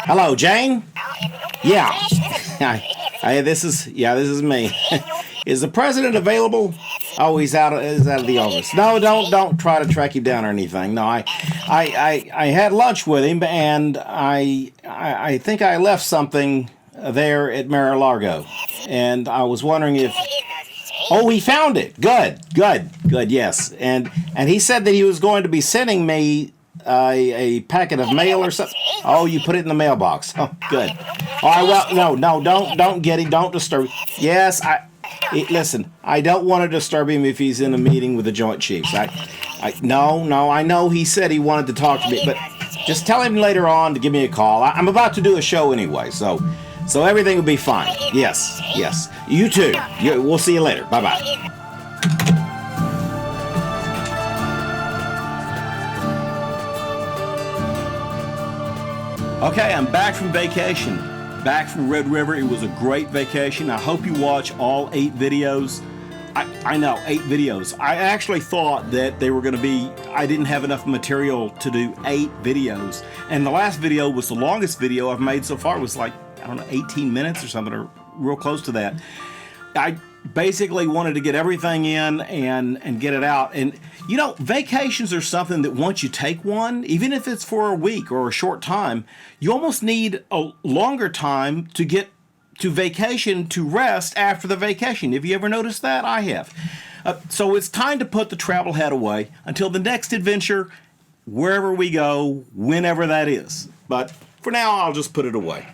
Hello, Jane? Yeah. This is me. Is the president available? Oh, he's out of the office. No, don't try to track him down or anything. No, I had lunch with him, and I think I left something there at Mar-o-Lago, and I was wondering if. Oh, he found it. Good. Yes, and he said that he was going to be sending me a packet of mail or something. Oh, you put it in the mailbox. Oh, good. All right. Well, no, don't get him. Don't disturb him. Yes, listen. I don't want to disturb him if he's in a meeting with the Joint Chiefs. No. I know he said he wanted to talk to me, but just tell him later on to give me a call. I'm about to do a show anyway, so everything will be fine. Yes. You too. We'll see you later. Bye-bye. Okay, I'm back from vacation. Back from Red River. It was a great vacation. I hope you watch all 8 videos. I know, 8 videos. I actually thought that they were going to be, I didn't have enough material to do 8 videos. And the last video was the longest video I've made so far. It was like, 18 minutes or something, or real close to that. I basically wanted to get everything in and get it out. And, vacations are something that once you take one, even if it's for a week or a short time, you almost need a longer time to get to vacation, to rest after the vacation. Have you ever noticed that? I have. So it's time to put the travel hat away until the next adventure, wherever we go, whenever that is. But for now, I'll just put it away.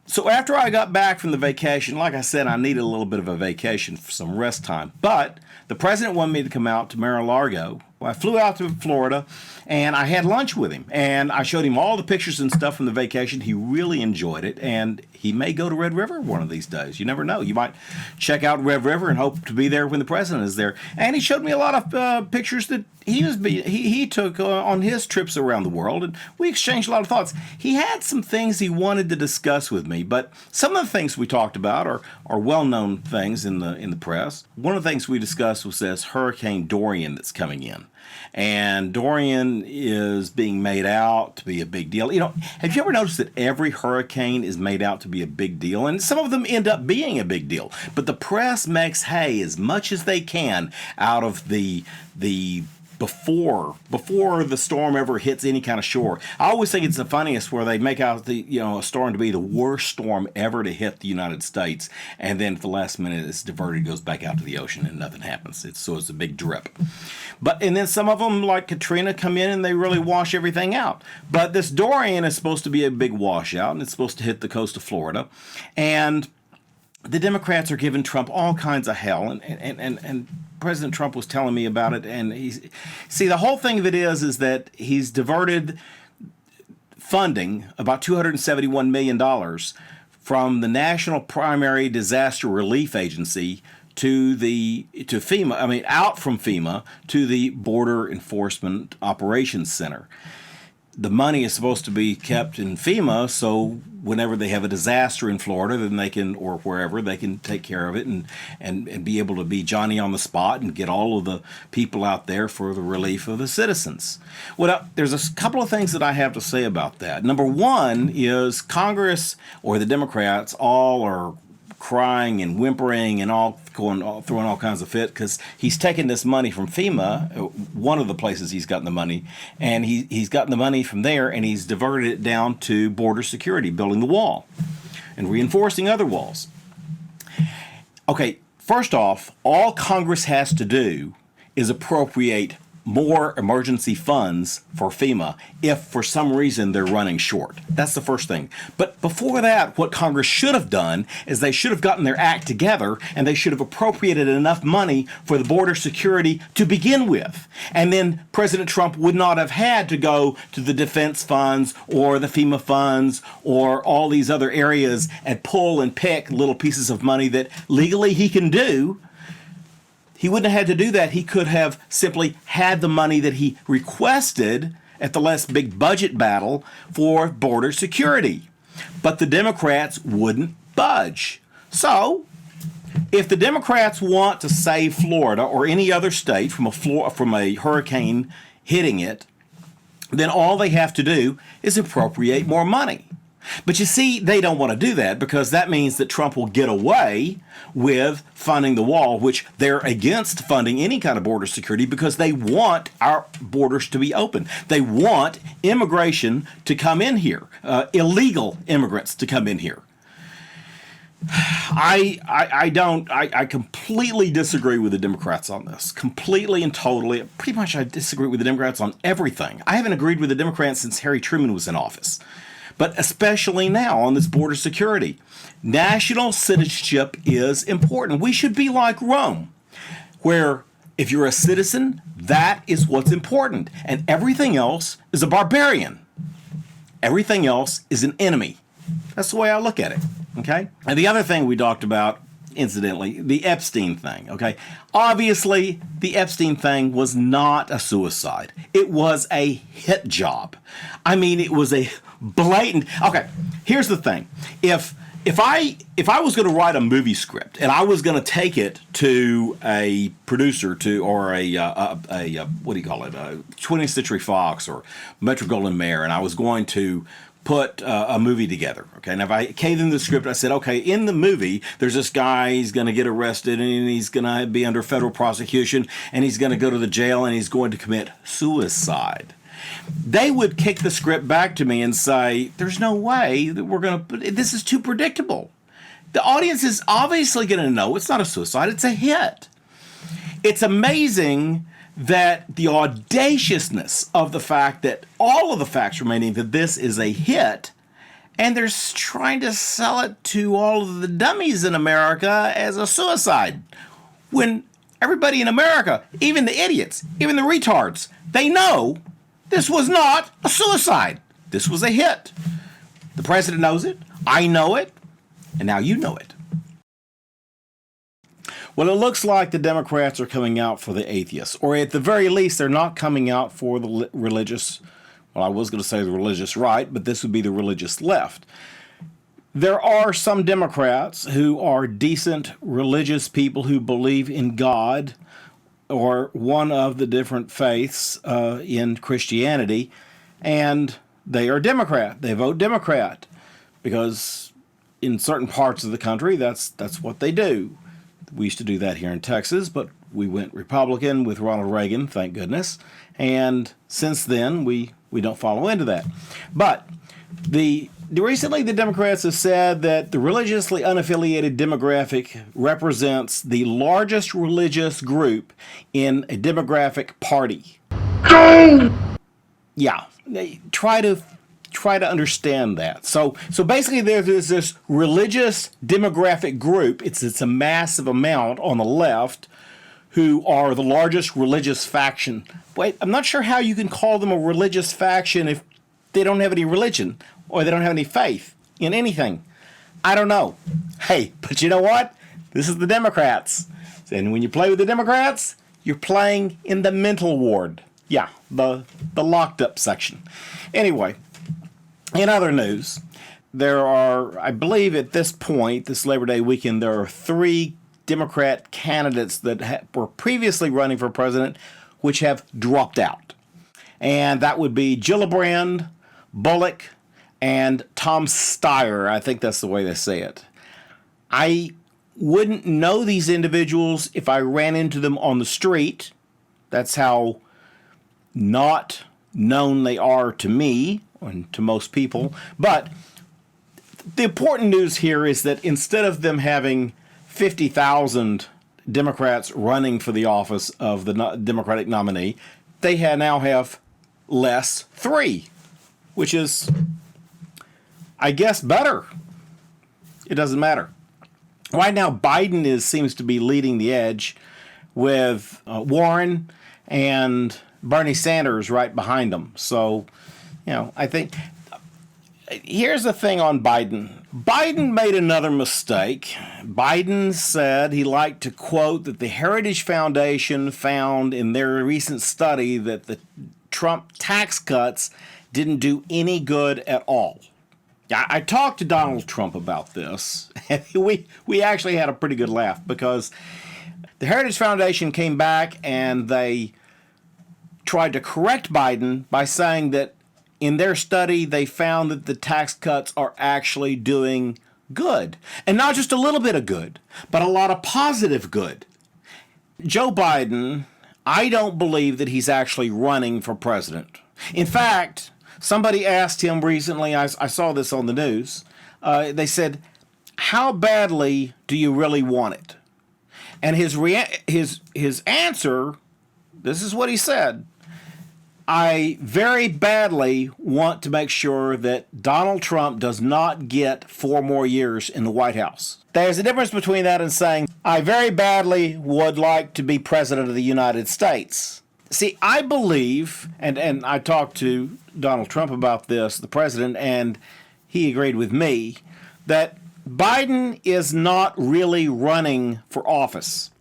So after I got back from the vacation, like I said, I needed a little bit of a vacation for some rest time. But the president wanted me to come out to Mar-o-Lago. I flew out to Florida, and I had lunch with him. And I showed him all the pictures and stuff from the vacation. He really enjoyed it, and he may go to Red River one of these days. You never know. You might check out Red River and hope to be there when the president is there. And he showed me a lot of pictures that he took on his trips around the world, and we exchanged a lot of thoughts. He had some things he wanted to discuss with me, but some of the things we talked about are well-known things in the press. One of the things we discussed was this Hurricane Dorian that's coming in. And Dorian is being made out to be a big deal. Have you ever noticed that every hurricane is made out to be a big deal? And some of them end up being a big deal. But the press makes hay as much as they can out of the before the storm ever hits any kind of shore. I always think it's the funniest where they make out a storm to be the worst storm ever to hit the United States, and then at the last minute it's diverted, goes back out to the ocean, and nothing happens. It's a big drip. And then some of them, like Katrina, come in and they really wash everything out. But this Dorian is supposed to be a big washout, and it's supposed to hit the coast of Florida, and the Democrats are giving Trump all kinds of hell, and President Trump was telling me about it. And the whole thing of it is that he's diverted funding, about $271 million, from the National Primary Disaster Relief Agency to FEMA. Out from FEMA to the Border Enforcement Operations Center. The money is supposed to be kept in FEMA, so whenever they have a disaster in Florida, then they can, or wherever, they can take care of it and be able to be Johnny on the spot and get all of the people out there for the relief of the citizens. Well, there's a couple of things that I have to say about that. Number one is Congress, or the Democrats, all are crying and whimpering and throwing all kinds of fit because he's taken this money from FEMA, one of the places he's gotten the money, and he's gotten the money from there and he's diverted it down to border security, building the wall and reinforcing other walls. Okay, first off, all Congress has to do is appropriate more emergency funds for FEMA if for some reason they're running short. That's the first thing. But before that, what Congress should have done is they should have gotten their act together and they should have appropriated enough money for the border security to begin with. And then President Trump would not have had to go to the defense funds or the FEMA funds or all these other areas and pull and pick little pieces of money that legally he can do. He wouldn't have had to do that. He could have simply had the money that he requested at the last big budget battle for border security. But the Democrats wouldn't budge. So, if the Democrats want to save Florida or any other state from a hurricane hitting it, then all they have to do is appropriate more money. But you see, they don't want to do that because that means that Trump will get away with funding the wall, which they're against funding any kind of border security because they want our borders to be open. They want immigration to come in here, illegal immigrants to come in here. I completely disagree with the Democrats on this. Completely and totally. Pretty much I disagree with the Democrats on everything. I haven't agreed with the Democrats since Harry Truman was in office. But especially now on this border security. National citizenship is important. We should be like Rome, where if you're a citizen, that is what's important. And everything else is a barbarian. Everything else is an enemy. That's the way I look at it. Okay? And the other thing we talked about, incidentally, the Epstein thing. Okay? Obviously, the Epstein thing was not a suicide. It was a hit job. I mean, it was a blatant. Okay, here's the thing. If I was going to write a movie script and I was going to take it to a producer or a what do you call it, 20th Century Fox or Metro-Goldwyn-Mayer, and I was going to put a movie together. Okay, and if I gave them the script, I said, okay, in the movie, there's this guy, he's going to get arrested and he's going to be under federal prosecution and he's going to go to the jail and he's going to commit suicide. They would kick the script back to me and say, there's no way that we're going to, this is too predictable. The audience is obviously going to know it's not a suicide, it's a hit. It's amazing that the audaciousness of the fact that all of the facts remaining that this is a hit, and they're trying to sell it to all of the dummies in America as a suicide. When everybody in America, even the idiots, even the retards, they know this was not a suicide. This was a hit. The president knows it. I know it. And now you know it. Well, it looks like the Democrats are coming out for the atheists. Or at the very least, they're not coming out for the religious, well, I was going to say the religious right, but this would be the religious left. There are some Democrats who are decent religious people who believe in God or one of the different faiths in Christianity, and they are Democrat. They vote Democrat because in certain parts of the country, that's what they do. We used to do that here in Texas, but we went Republican with Ronald Reagan, thank goodness, and since then we don't follow into that. But recently, the Democrats have said that the religiously unaffiliated demographic represents the largest religious group in a demographic party. Yeah, they try to understand that. So basically, there's this religious demographic group. It's a massive amount on the left who are the largest religious faction. Wait, I'm not sure how you can call them a religious faction if they don't have any religion or they don't have any faith in anything. I don't know. Hey, but you know what? This is the Democrats. And when you play with the Democrats, you're playing in the mental ward. Yeah, the locked up section. Anyway, in other news, there are, I believe at this point, this Labor Day weekend, there are 3 Democrat candidates that were previously running for president, which have dropped out. And that would be Gillibrand, Bullock, and Tom Steyer. I think that's the way they say it. I wouldn't know these individuals if I ran into them on the street. That's how not known they are to me and to most people. But the important news here is that instead of them having 50,000 Democrats running for the office of the Democratic nominee, they now have less 3, which is, I guess, better. It doesn't matter. Right now, Biden seems to be leading the edge with Warren and Bernie Sanders right behind him. So, I think here's the thing on Biden. Biden made another mistake. Biden said he liked to quote that the Heritage Foundation found in their recent study that the Trump tax cuts didn't do any good at all. I talked to Donald Trump about this, and we actually had a pretty good laugh because the Heritage Foundation came back and they tried to correct Biden by saying that in their study, they found that the tax cuts are actually doing good. And not just a little bit of good, but a lot of positive good. Joe Biden, I don't believe that he's actually running for president. In fact, somebody asked him recently, I saw this on the news, they said, how badly do you really want it? And his answer, this is what he said, I very badly want to make sure that Donald Trump does not get 4 more years in the White House. There's a difference between that and saying, I very badly would like to be president of the United States. See, I believe, and I talked to Donald Trump about this, the president, and he agreed with me, that Biden is not really running for office.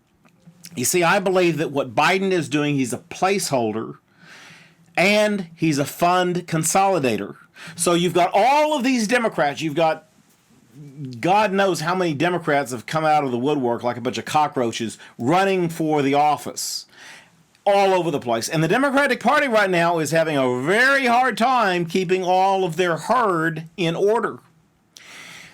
You see, I believe that what Biden is doing, he's a placeholder, and he's a fund consolidator. So you've got all of these Democrats. You've got God knows how many Democrats have come out of the woodwork like a bunch of cockroaches running for the office all over the place. And the Democratic Party right now is having a very hard time keeping all of their herd in order.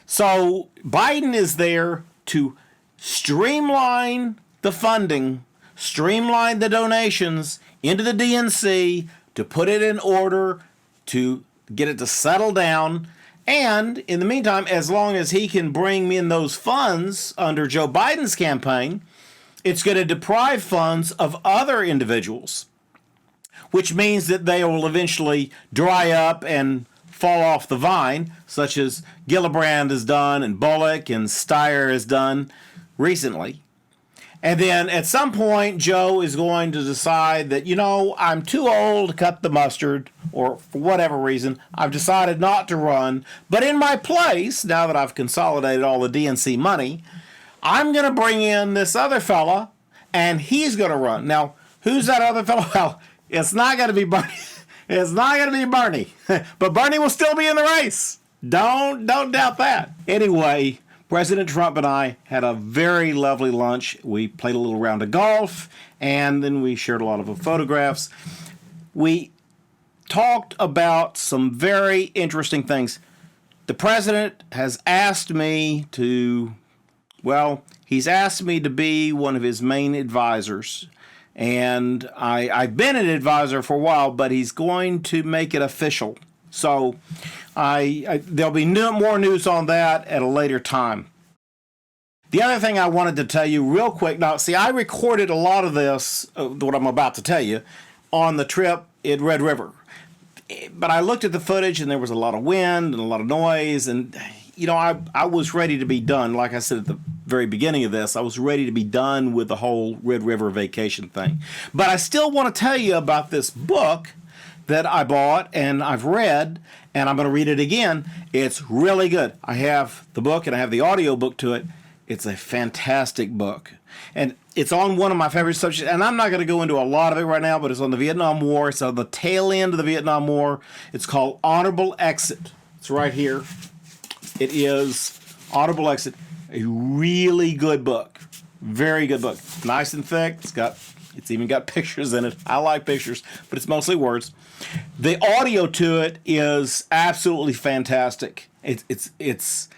So Biden is there to streamline the funding, streamline the donations into the DNC, to put it in order, to get it to settle down. And in the meantime, as long as he can bring in those funds under Joe Biden's campaign, it's going to deprive funds of other individuals, which means that they will eventually dry up and fall off the vine, such as Gillibrand has done and Bullock and Steyer has done recently. And then at some point, Joe is going to decide that, I'm too old to cut the mustard, or for whatever reason, I've decided not to run. But in my place, now that I've consolidated all the DNC money, I'm going to bring in this other fella, and he's going to run. Now, who's that other fella? Well, it's not going to be Bernie. It's not going to be Bernie. But Bernie will still be in the race. Don't doubt that. Anyway, President Trump and I had a very lovely lunch. We played a little round of golf, and then we shared a lot of photographs. We talked about some very interesting things. The president has asked me to, he's asked me to be one of his main advisors. And I've been an advisor for a while, but he's going to make it official. So there'll be more news on that at a later time. The other thing I wanted to tell you real quick, now, see, I recorded a lot of this, what I'm about to tell you, on the trip at Red River. But I looked at the footage, and there was a lot of wind and a lot of noise, and, I was ready to be done. Like I said at the very beginning of this, I was ready to be done with the whole Red River vacation thing. But I still want to tell you about this book that I bought and I've read, and I'm going to read it again. It's really good. I have the book and I have the audio book to it. It's a fantastic book. And it's on one of my favorite subjects, and I'm not going to go into a lot of it right now, but it's on the Vietnam War. It's on the tail end of the Vietnam War. It's called Honorable Exit. It's right here. It is Honorable Exit. A really good book. Very good book. Nice and thick. It's even got pictures in it. I like pictures, but it's mostly words. The audio to it is absolutely fantastic. It's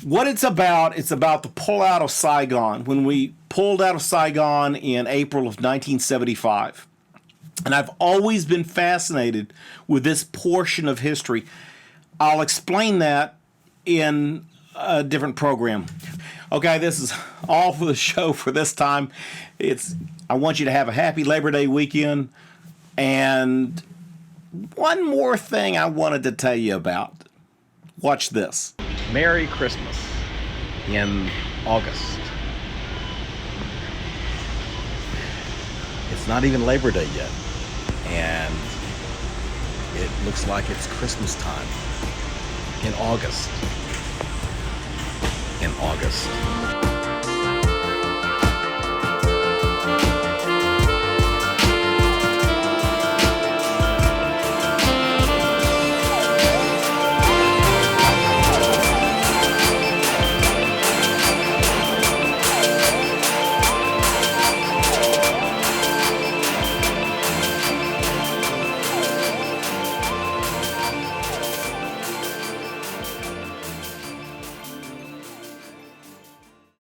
what it's about. It's about the pullout of Saigon. When we pulled out of Saigon in April of 1975. And I've always been fascinated with this portion of history. I'll explain that in a different program. Okay, this is all for the show for this time. I want you to have a happy Labor Day weekend. And one more thing I wanted to tell you about. Watch this. Merry Christmas in August. It's not even Labor Day yet. And it looks like it's Christmas time in August.